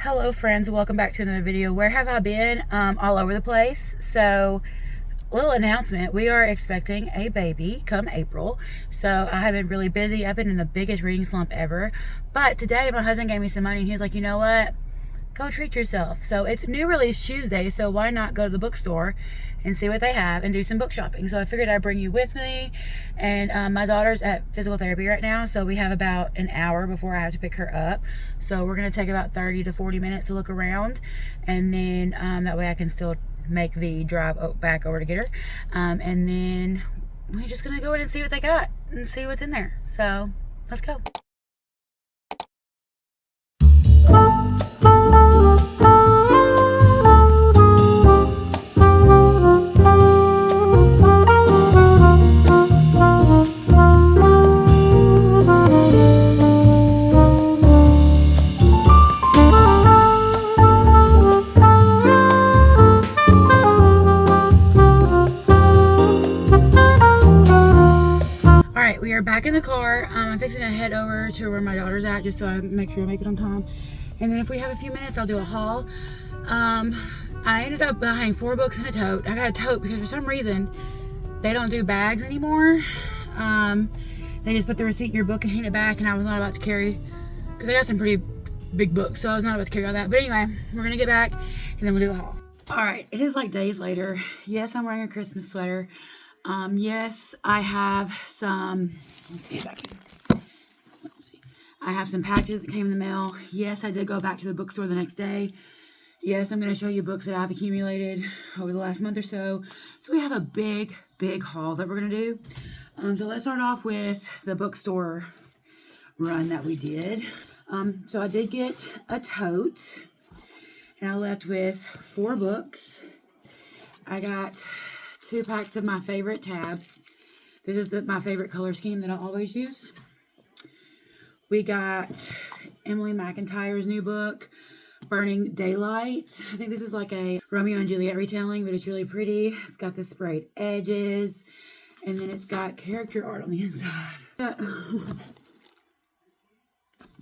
Hello friends, welcome back to another video. Where have I been? All over the place. So, little announcement, we are expecting a baby come April. So I have been really busy. I've been in the biggest reading slump ever. But today my husband gave me some money and he was like, you know what? Go treat yourself. So it's new release Tuesday, so why not go to the bookstore and see what they have and do some book shopping. So I figured I'd bring you with me. And my daughter's at physical therapy right now, so we have about an hour before I have to pick her up. So we're gonna take about 30 to 40 minutes to look around, and then that way I can still make the drive back over to get her. And then we're just gonna go in and see what they got and see what's in there. So let's go. We are back in the car. I'm fixing to head over to where my daughter's at just so I make sure I make it on time. And then if we have a few minutes, I'll do a haul. I ended up buying 4 books and a tote. I got a tote because for some reason they don't do bags anymore. They just put the receipt in your book and hand it back, and I was not about to carry, because I got some pretty big books, so I was not about to carry all that. But anyway, we're gonna get back and then we'll do a haul. All right, it is like days later. Yes, I'm wearing a Christmas sweater. Yes, I have some, let's see if I can, let's see. I have some packages that came in the mail. Yes, I did go back to the bookstore the next day. Yes, I'm going to show you books that I've accumulated over the last month or so. So we have a big haul that we're going to do. So let's start off with the bookstore run that we did. So I did get a tote, and I left with 4 books. I got 2 packs of my favorite tabs. This is my favorite color scheme that I always use. We got Emily McIntyre's new book, Burning Daylight. I think this is like a Romeo and Juliet retelling, but it's really pretty. It's got the sprayed edges, and then it's got character art on the inside.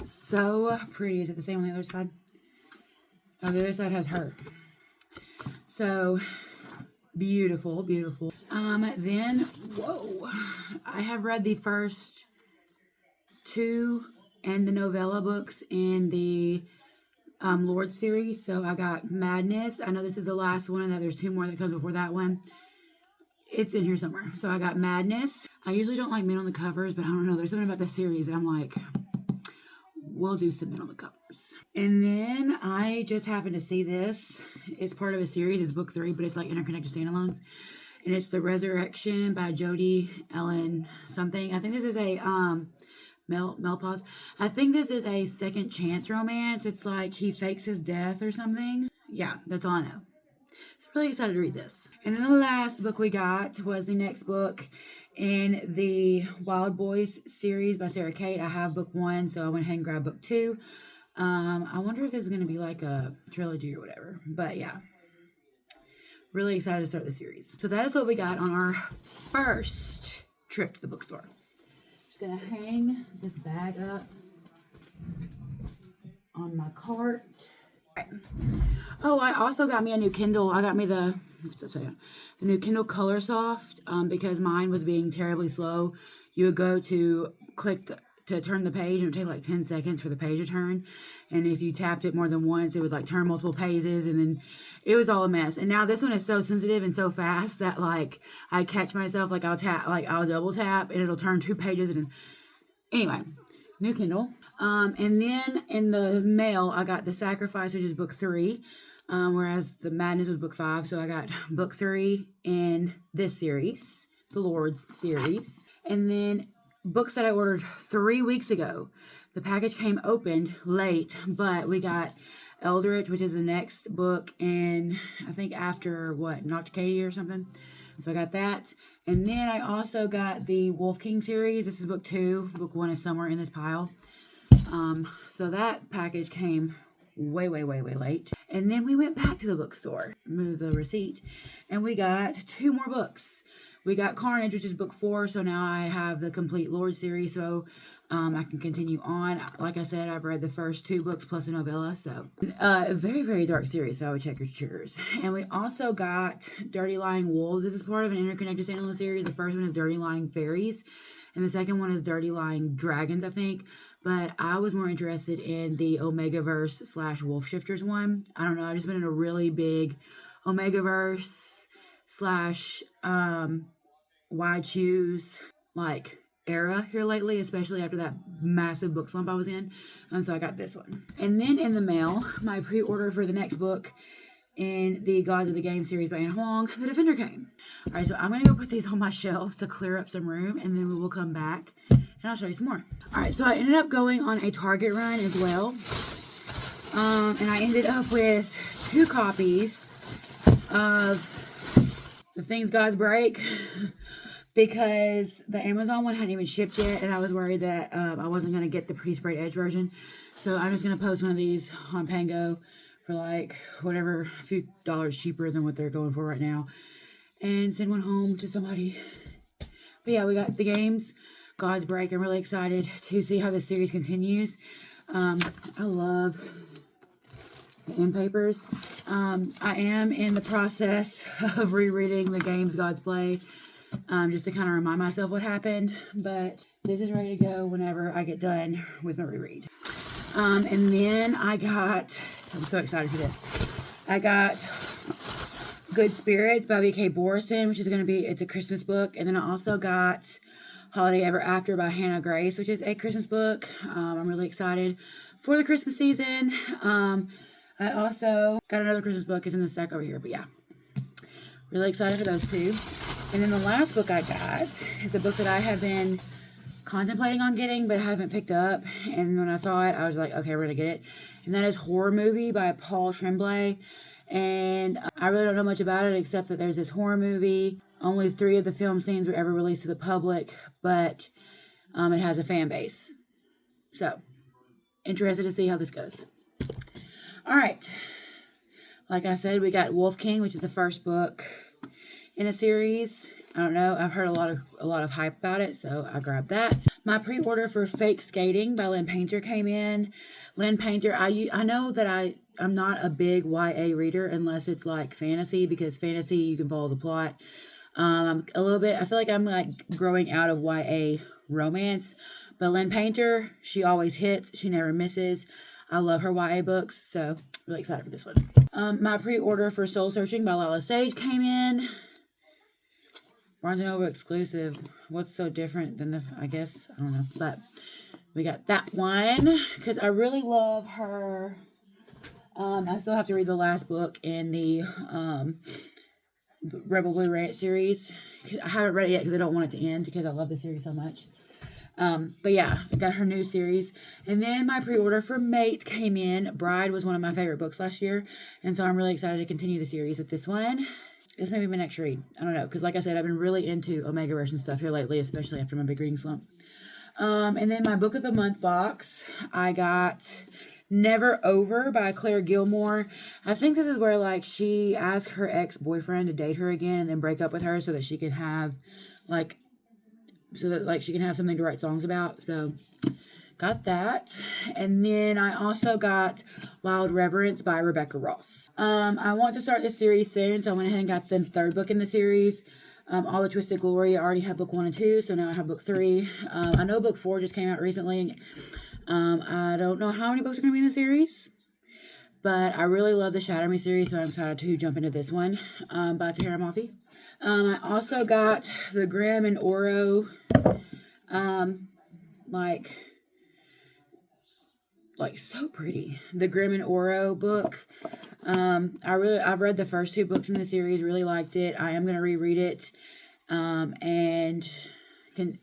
So pretty. Is it the same on the other side? Oh, the other side has her. So beautiful. Then, whoa, I have read the first 2 and the novella books in the Lord series. So I got Madness. I know this is the last one, and that there's 2 more that comes before that one. It's in here somewhere. So I got Madness. I usually don't like men on the covers, but I don't know. There's something about the series that I'm like, we'll do some men on the covers. And then I just happened to see this. It's part of a series. It's book 3, but it's like interconnected standalones. And it's The Resurrection by Jodi Ellen something. I think this is a Melpause. I think this is a second chance romance. It's like he fakes his death or something. Yeah, that's all I know. So really excited to read this. And then the last book we got was the next book in the Wild Boys series by Sarah Kate. I have book 1, so I went ahead and grabbed book 2. I wonder if this is going to be like a trilogy or whatever. But yeah, really excited to start the series. So that is what we got on our first trip to the bookstore. Just going to hang this bag up on my cart. Oh, I also got me a new Kindle. I got me the new Kindle Color Soft because mine was being terribly slow. You would go to click to turn the page, and it would take like 10 seconds for the page to turn. And if you tapped it more than once, it would like turn multiple pages, and then it was all a mess. And now this one is so sensitive and so fast that like I catch myself, like I'll double tap and it'll turn 2 pages. And anyway, new Kindle. And then in the mail, I got The Sacrifice, which is book 3, whereas The Madness was book 5. So I got book 3 in this series, the Lord's series. And then books that I ordered 3 weeks ago. The package came opened late, but we got Eldritch, which is the next book, and I think after Knocked Katie or something. So I got that. And then I also got the Wolf King series. This is book 2. Book 1 is somewhere in this pile. So that package came way late. And then we went back to the bookstore, moved the receipt, and we got 2 more books. We got Carnage, which is book 4, so now I have the complete Lord series. So I can continue on. Like I said, I've read the first 2 books plus a novella, so a very, very dark series, so I would check your triggers. And we also got Dirty Lying Wolves. This is part of an interconnected standalone series. The first one is Dirty Lying Fairies, and the second one is Dirty Lying Dragons, I think. But I was more interested in the Omegaverse / Wolf Shifters one. I don't know, I've just been in a really big Omegaverse / Why Choose, like, era here lately, especially after that massive book slump I was in. And so I got this one. And then in the mail, my pre-order for the next book in the Gods of the Game series by Anne Huang, The Defender, came. All right, so I'm going to go put these on my shelves to clear up some room, and then we will come back and I'll show you some more. All right, so I ended up going on a Target run as well. And I ended up with 2 copies of The Things Gods Break because the Amazon one hadn't even shipped yet, and I was worried that I wasn't going to get the pre-sprayed edge version. So I'm just going to post one of these on Pango for like whatever, a few dollars cheaper than what they're going for right now, and send one home to somebody. But yeah, we got the games God's Break. I'm really excited to see how this series continues. I love the end papers. I am in the process of rereading the games God's Play, just to kind of remind myself what happened, but this is ready to go whenever I get done with my reread. And then I'm so excited for this. I got Good Spirits by B.K. Borison, which is going to be, it's a Christmas book. And then I also got Holiday Ever After by Hannah Grace, which is a Christmas book. I'm really excited for the Christmas season. I also got another Christmas book. It's in the stack over here, but yeah. Really excited for those 2. And then the last book I got is a book that I have been contemplating on getting, but haven't picked up. And when I saw it, I was like, okay, we're going to get it. And that is Horror Movie by Paul Tremblay. And I really don't know much about it, except that there's this horror movie. Only 3 of the film scenes were ever released to the public, but it has a fan base. So, interested to see how this goes. All right. Like I said, we got Wolf King, which is the first book in a series. I don't know. I've heard a lot of hype about it, so I grabbed that. My pre-order for Fake Skating by Lynn Painter came in. Lynn Painter, I know that I'm not a big YA reader unless it's like fantasy, because fantasy you can follow the plot. I'm a little bit, I feel like I'm like growing out of YA romance, but Lynn Painter, she always hits. She never misses. I love her YA books, so really excited for this one. My pre-order for Soul Searching by Lala Sage came in. Barnes & Noble exclusive. What's so different than I guess, I don't know. But we got that one because I really love her. I still have to read the last book in the Rebel Blue Ranch series. I haven't read it yet because I don't want it to end because I love the series so much. But yeah, I got her new series. And then my pre-order for Mate came in. Bride was one of my favorite books last year. And so I'm really excited to continue the series with this one. This may be my next read. I don't know. Because like I said, I've been really into Omegaverse and stuff here lately, especially after my big reading slump. And then my Book of the Month box, I got Never Over by Claire Gilmore. I think this is where like she asked her ex-boyfriend to date her again and then break up with her so that she can have she can have something to write songs about. So got that. And then I also got Wild Reverence by Rebecca Ross. I want to start this series soon, so I went ahead and got the 3rd book in the series. All the Twisted Glory. I already have book 1 and 2, so now I have book 3. I know book 4 just came out recently. I don't know how many books are going to be in the series, but I really love the Shadow Me series, so I'm excited to jump into this one by Tara Mafi. I also got the Grimm and Oro, like so pretty. The Grimm and Oro book. I've read the first 2 books in the series, really liked it. I am going to reread it.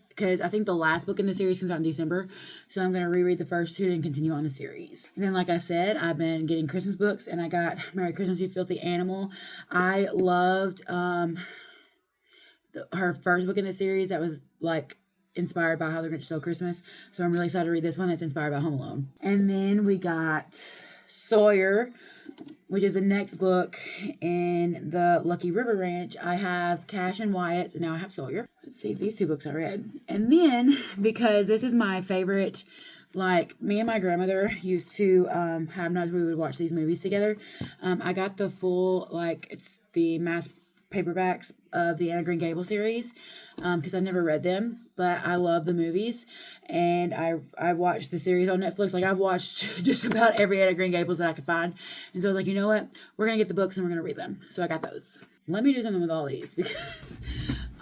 Because I think the last book in the series comes out in December. So I'm going to reread the first 2 and continue on the series. And then, like I said, I've been getting Christmas books, and I got Merry Christmas, You Filthy Animal. I loved her first book in the series that was like inspired by How the Grinch Stole Christmas. So I'm really excited to read this one that's inspired by Home Alone. And then we got Sawyer, which is the next book in the Lucky River Ranch. I have Cash and Wyatt, and now I have Sawyer. Let's see, these 2 books I read. And then, because this is my favorite, like, me and my grandmother used to have nights where we would watch these movies together. I got the full, like, it's the mass paperbacks of the Anne of Green Gables series, because I've never read them, but I love the movies, and I watched the series on Netflix. Like, I've watched just about every Anne of Green Gables that I could find, and so I was like, you know what, we're gonna get the books and we're gonna read them. So I got those. Let me do something with all these, because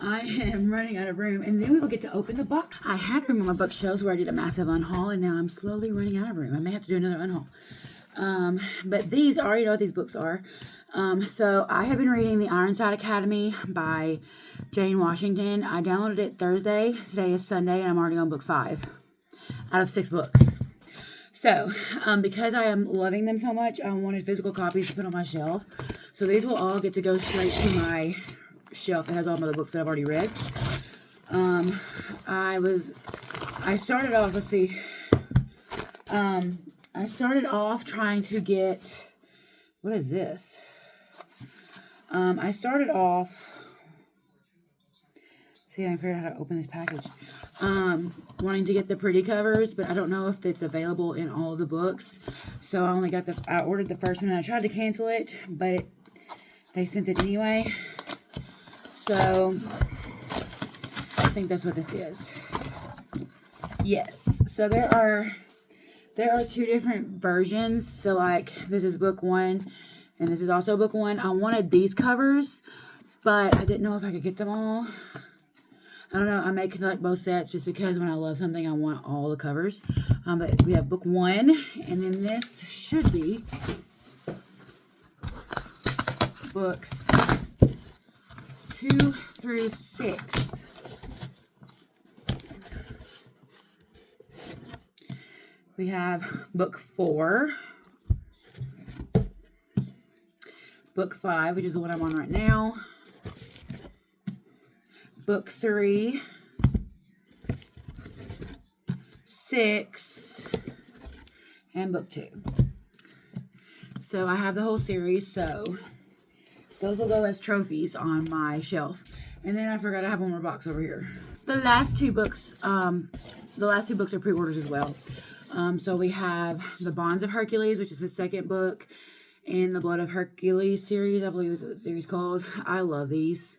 I am running out of room, and then we will get to open the box. I had room on my bookshelves where I did a massive unhaul, and now I'm slowly running out of room. I may have to do another unhaul. But these, I already know what these books are. So I have been reading The Ironside Academy by Jane Washington. I downloaded it Thursday. Today is Sunday, and I'm already on book 5 out of 6 books. So, because I am loving them so much, I wanted physical copies to put on my shelf. So these will all get to go straight to my shelf that has all my other books that I've already read. I started off, let's see. I started off trying to get, what is this? I started off, see, I can figure out how to open this package. Wanting to get the pretty covers, but I don't know if it's available in all of the books. So I ordered the first one, and I tried to cancel it, but they sent it anyway. So I think that's what this is. Yes. So there are 2 different versions. So, like, this is book 1, and this is also book 1. I wanted these covers, but I didn't know if I could get them all. I don't know. I may collect both sets just because when I love something, I want all the covers. But we have book 1, and then this should be books 2 through 6. We have book 4, book 5, which is the one I'm on right now, book 3, 6, and book 2. So I have the whole series, so those will go as trophies on my shelf. And then I forgot I have one more box over here. The last 2 books are pre-orders as well. So we have The Bonds of Hercules, which is the 2nd book in the Blood of Hercules series. I believe is what the series called. I love these.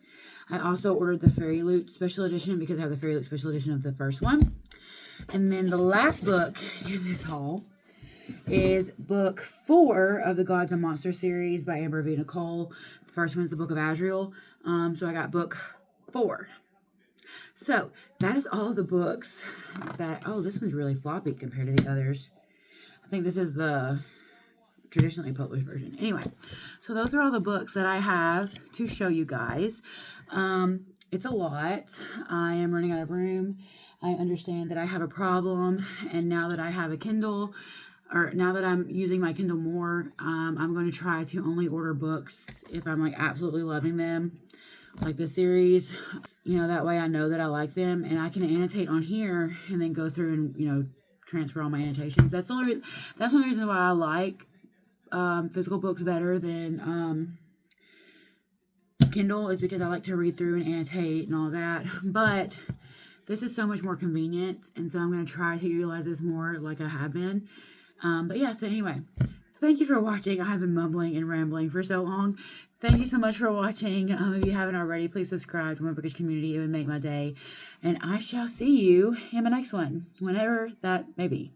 I also ordered the Fairy Loot Special Edition because I have the Fairy Loot Special Edition of the first one. And then the last book in this haul is book 4 of the Gods and Monsters series by Amber V. Nicole. The first one is the Book of Azrael. So I got book 4. So that is all the books that, oh, this one's really floppy compared to the others. I think this is the traditionally published version. Anyway, so those are all the books that I have to show you guys. It's a lot. I am running out of room. I understand that I have a problem, and now that I have a Kindle, or now that I'm using my Kindle more, I'm going to try to only order books if I'm like absolutely loving them, like this series. You know, that way I know that I like them, and I can annotate on here and then go through and, you know, transfer all my annotations. That's one of the reasons why I like physical books better than Kindle, is because I like to read through and annotate and all that. But this is so much more convenient, and so I'm going to try to utilize this more like I have been. But yeah, so anyway, thank you for watching. I have been mumbling and rambling for so long. Thank you so much for watching. If you haven't already, please subscribe to my bookish community. It would make my day. And I shall see you in my next one, whenever that may be.